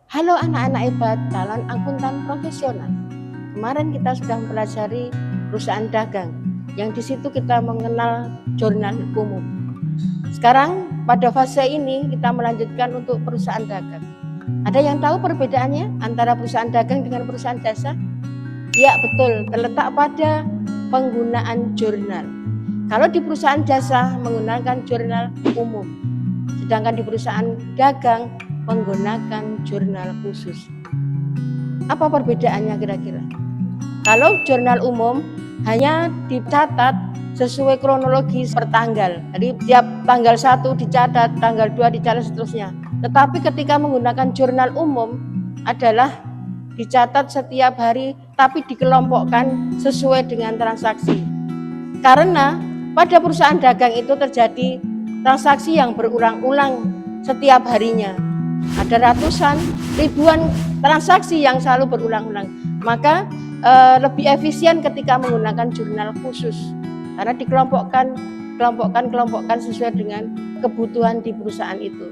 Halo anak-anak hebat, calon akuntan profesional. Kemarin kita sudah mempelajari perusahaan dagang, yang di situ kita mengenal jurnal umum. Sekarang pada fase ini kita melanjutkan untuk perusahaan dagang. Ada yang tahu perbedaannya antara perusahaan dagang dengan perusahaan jasa? Ya betul, terletak pada penggunaan jurnal. Kalau di perusahaan jasa menggunakan jurnal umum, sedangkan di perusahaan dagang menggunakan jurnal khusus. Apa perbedaannya kira-kira? Kalau jurnal umum hanya dicatat sesuai kronologis per tanggal. Jadi tiap tanggal 1 dicatat, tanggal 2 dicatat, seterusnya. Tetapi ketika menggunakan jurnal umum adalah dicatat setiap hari tapi dikelompokkan sesuai dengan transaksi. Karena pada perusahaan dagang itu terjadi transaksi yang berulang-ulang setiap harinya. Ada ratusan, ribuan transaksi yang selalu berulang-ulang. Maka lebih efisien ketika menggunakan jurnal khusus. Karena dikelompokkan sesuai dengan kebutuhan di perusahaan itu.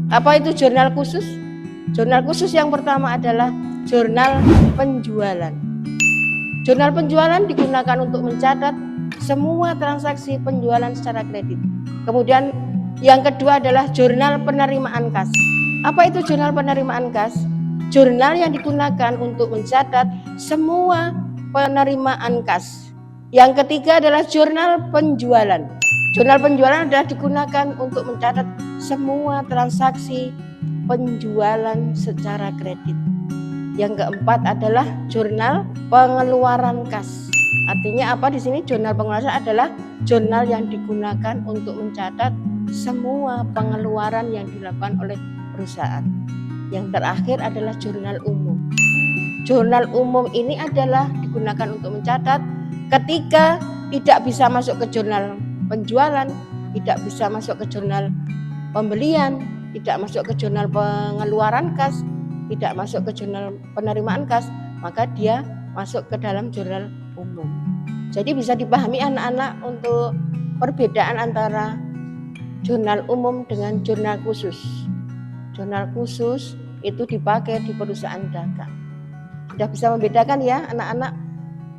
Apa itu jurnal khusus? Jurnal khusus yang pertama adalah jurnal penjualan. Jurnal penjualan digunakan untuk mencatat semua transaksi penjualan secara kredit. Kemudian yang kedua adalah jurnal penerimaan kas. Apa itu jurnal penerimaan kas? Jurnal yang digunakan untuk mencatat semua penerimaan kas. Yang ketiga adalah jurnal penjualan. Jurnal penjualan adalah digunakan untuk mencatat semua transaksi penjualan secara kredit. Yang keempat adalah jurnal pengeluaran kas. Artinya apa di sini? Jurnal pengeluaran adalah jurnal yang digunakan untuk mencatat semua pengeluaran yang dilakukan oleh perusahaan. Yang terakhir adalah jurnal umum. Jurnal umum ini adalah digunakan untuk mencatat ketika tidak bisa masuk ke jurnal penjualan, tidak bisa masuk ke jurnal pembelian, tidak masuk ke jurnal pengeluaran kas, tidak masuk ke jurnal penerimaan kas, maka dia masuk ke dalam jurnal umum. Jadi bisa dipahami anak-anak untuk perbedaan antara jurnal umum dengan jurnal khusus. Jurnal khusus itu dipakai di perusahaan dagang. Sudah bisa membedakan ya anak-anak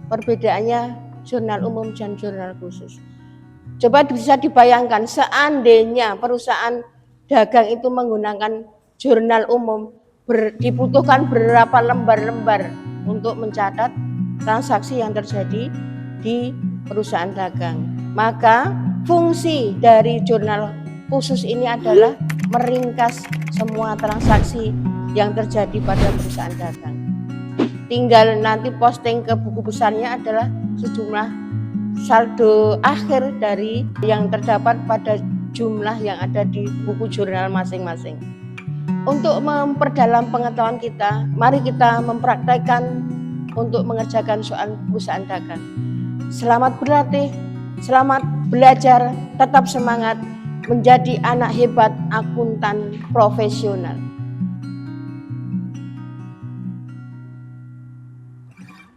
perbedaannya jurnal umum dan jurnal khusus. Coba bisa dibayangkan seandainya perusahaan dagang itu menggunakan jurnal umum, dibutuhkan berapa lembar-lembar untuk mencatat transaksi yang terjadi di perusahaan dagang. Maka fungsi dari jurnal khusus ini adalah meringkas semua transaksi yang terjadi pada perusahaan dagang. Tinggal nanti posting ke buku besarnya adalah sejumlah saldo akhir dari yang terdapat pada jumlah yang ada di buku jurnal masing-masing. Untuk memperdalam pengetahuan kita, mari kita mempraktekkan untuk mengerjakan soal perusahaan dagang. Selamat berlatih, selamat belajar, tetap semangat menjadi anak hebat akuntan profesional.